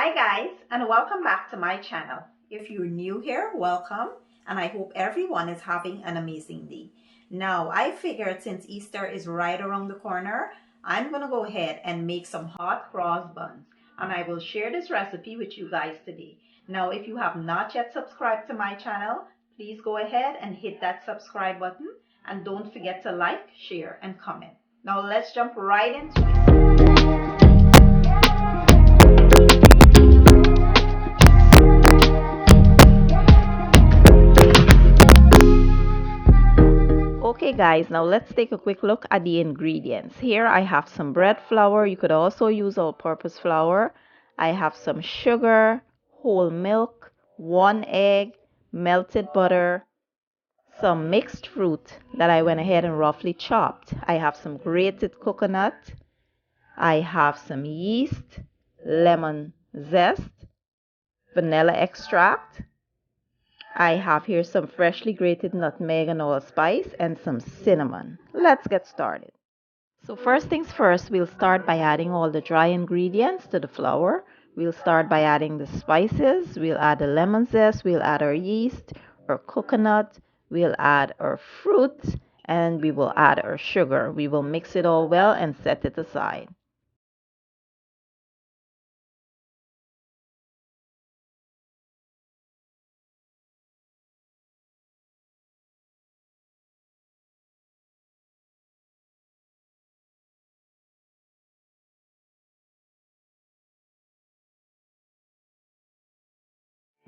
Hi guys, and welcome back to my channel. If you're new here, welcome, and I hope everyone is having an amazing day. Now, I figured since Easter is right around the corner, I'm gonna go ahead and make some hot cross buns, and I will share this recipe with you guys today. Now, if you have not yet subscribed to my channel, please go ahead and hit that subscribe button, and don't forget to like, share, and comment. Now, let's jump right into it. Okay guys, now let's take a quick look at the ingredients. Here I have some bread flour. You could also use all-purpose flour. I have some sugar, whole milk, 1 egg, melted butter, some mixed fruit that I went ahead and roughly chopped. I have some grated coconut. I have some yeast, lemon zest, vanilla extract. I have here some freshly grated nutmeg and allspice and some cinnamon. Let's get started. So first things first, we'll start by adding all the dry ingredients to the flour. We'll start by adding the spices. We'll add the lemon zest. We'll add our yeast, our coconut. We'll add our fruit, and we will add our sugar. We will mix it all well and set it aside.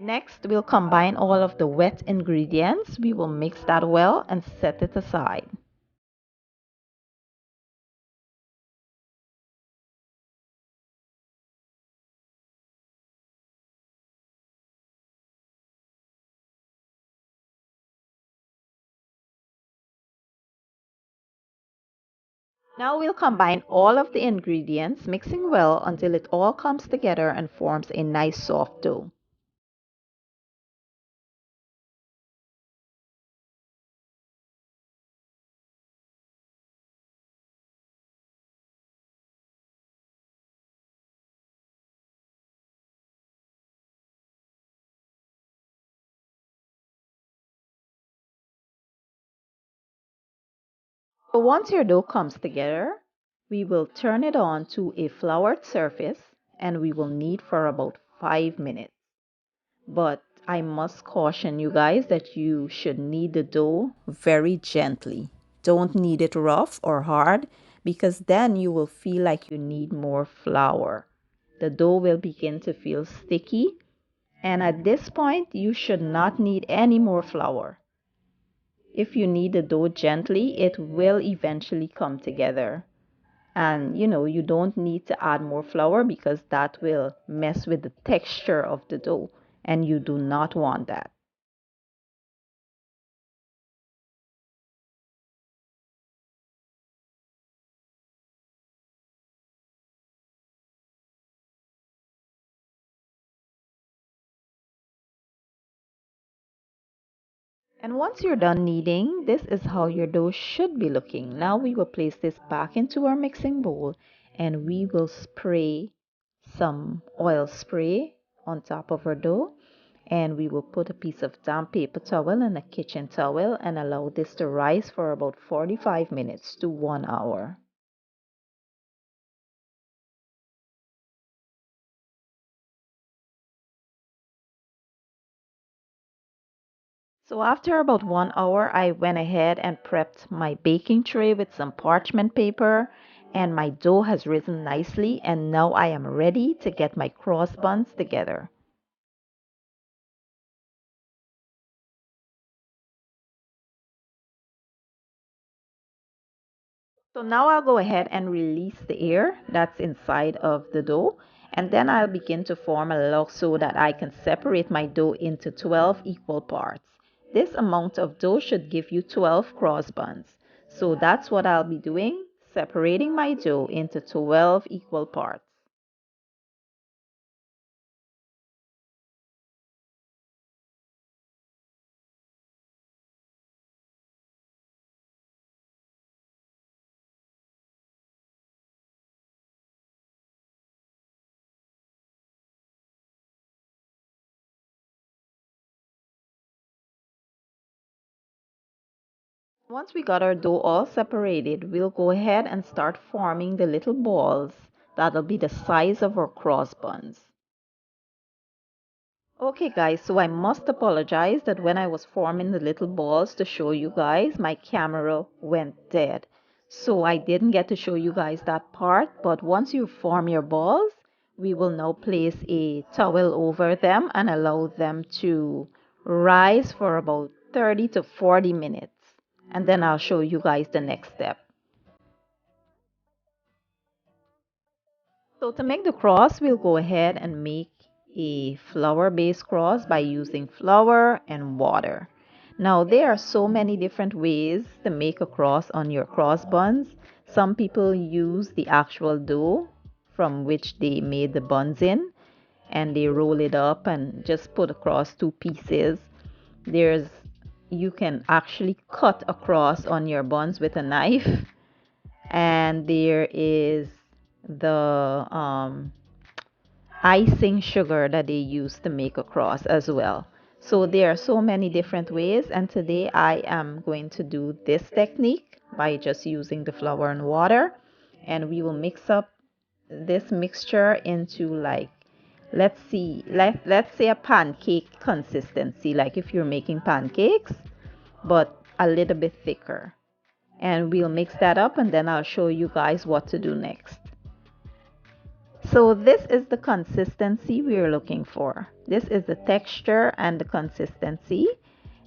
Next, we'll combine all of the wet ingredients. We will mix that well and set it aside. Now we'll combine all of the ingredients, mixing well until it all comes together and forms a nice soft dough. So once your dough comes together, we will turn it on to a floured surface and we will knead for about 5 minutes. But I must caution you guys that you should knead the dough very gently. Don't knead it rough or hard because then you will feel like you need more flour. The dough will begin to feel sticky, and at this point you should not need any more flour. If you knead the dough gently, it will eventually come together. And you don't need to add more flour because that will mess with the texture of the dough, and you do not want that. And once you're done kneading, this is how your dough should be looking. Now we will place this back into our mixing bowl and we will spray some oil spray on top of our dough. And we will put a piece of damp paper towel and a kitchen towel and allow this to rise for about 45 minutes to 1 hour. So after about 1 hour, I went ahead and prepped my baking tray with some parchment paper, and my dough has risen nicely, and now I am ready to get my cross buns together. So now I'll go ahead and release the air that's inside of the dough, and then I'll begin to form a log so that I can separate my dough into 12 equal parts. This amount of dough should give you 12 cross buns. So that's what I'll be doing, separating my dough into 12 equal parts. Once we got our dough all separated, we'll go ahead and start forming the little balls that'll be the size of our cross buns. Okay guys, so I must apologize that when I was forming the little balls to show you guys, my camera went dead. So I didn't get to show you guys that part, but once you form your balls, we will now place a towel over them and allow them to rise for about 30 to 40 minutes. And then I'll show you guys the next step. So to make the cross, we'll go ahead and make a flour-based cross by using flour and water. Now, there are so many different ways to make a cross on your cross buns. Some people use the actual dough from which they made the buns in, and they roll it up and just put across two pieces. You can actually cut across on your buns with a knife, and there is the icing sugar that they use to make a cross as well. So there are so many different ways, and today I am going to do this technique by just using the flour and water, and we will mix up this mixture into, like, let's say a pancake consistency, like if you're making pancakes, but a little bit thicker. And we'll mix that up, and then I'll show you guys what to do next. So this is the consistency we're looking for. This is the texture and the consistency.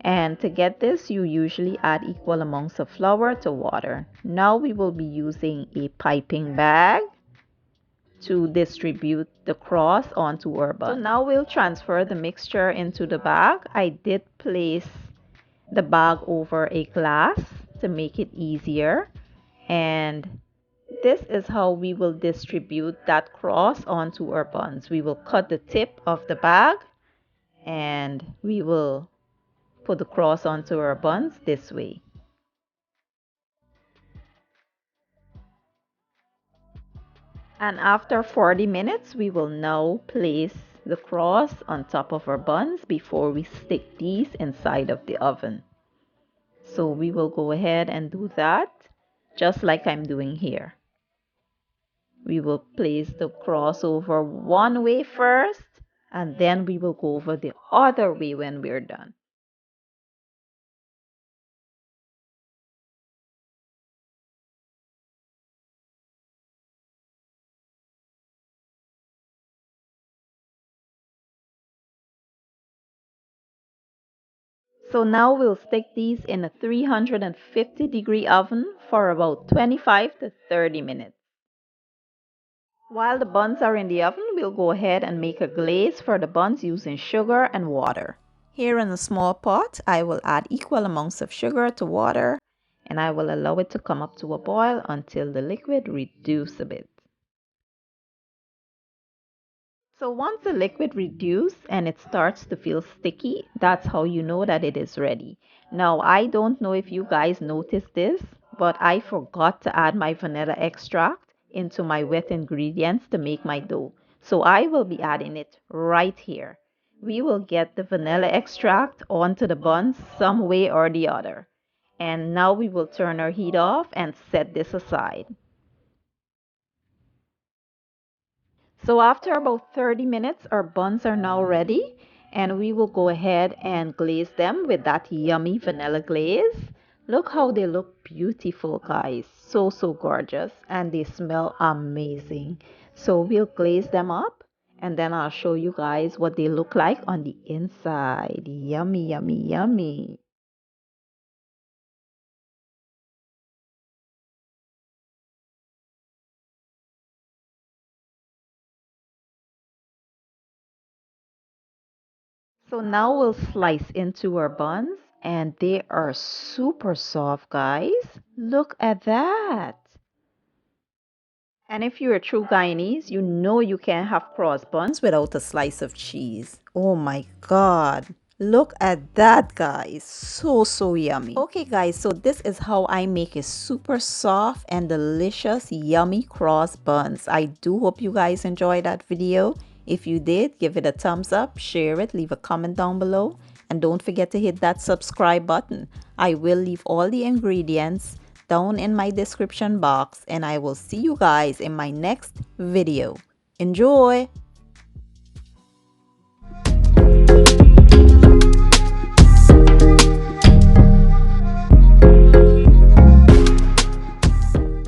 And to get this, you usually add equal amounts of flour to water. Now we will be using a piping bag to distribute the cross onto our bun. So now we'll transfer the mixture into the bag. I did place the bag over a glass to make it easier, and this is how we will distribute that cross onto our buns. We will cut the tip of the bag and we will put the cross onto our buns this way. And after 40 minutes, we will now place the cross on top of our buns before we stick these inside of the oven. So we will go ahead and do that just like I'm doing here. We will place the cross over one way first, and then we will go over the other way when we're done. So now we'll stick these in a 350-degree oven for about 25 to 30 minutes. While the buns are in the oven, we'll go ahead and make a glaze for the buns using sugar and water. Here in a small pot, I will add equal amounts of sugar to water, and I will allow it to come up to a boil until the liquid reduces a bit. So once the liquid reduces and it starts to feel sticky, that's how you know that it is ready. Now, I don't know if you guys noticed this, but I forgot to add my vanilla extract into my wet ingredients to make my dough. So I will be adding it right here. We will get the vanilla extract onto the buns some way or the other. And now we will turn our heat off and set this aside. So after about 30 minutes, our buns are now ready, and we will go ahead and glaze them with that yummy vanilla glaze. Look how they look beautiful, guys. So gorgeous, and they smell amazing. So we'll glaze them up, and then I'll show you guys what they look like on the inside. Yummy, yummy, yummy. So now we'll slice into our buns, and they are super soft, guys. Look at that. And if you're a true Guyanese, you know you can't have cross buns without a slice of cheese. Oh my God. Look at that, guys. So yummy. Okay, guys, so this is how I make a super soft and delicious, yummy cross buns. I do hope you guys enjoyed that video. If you did, give it a thumbs up, share it, leave a comment down below, And don't forget to hit that subscribe button. I will leave all the ingredients down in my description box, and I will see you guys in my next video. Enjoy!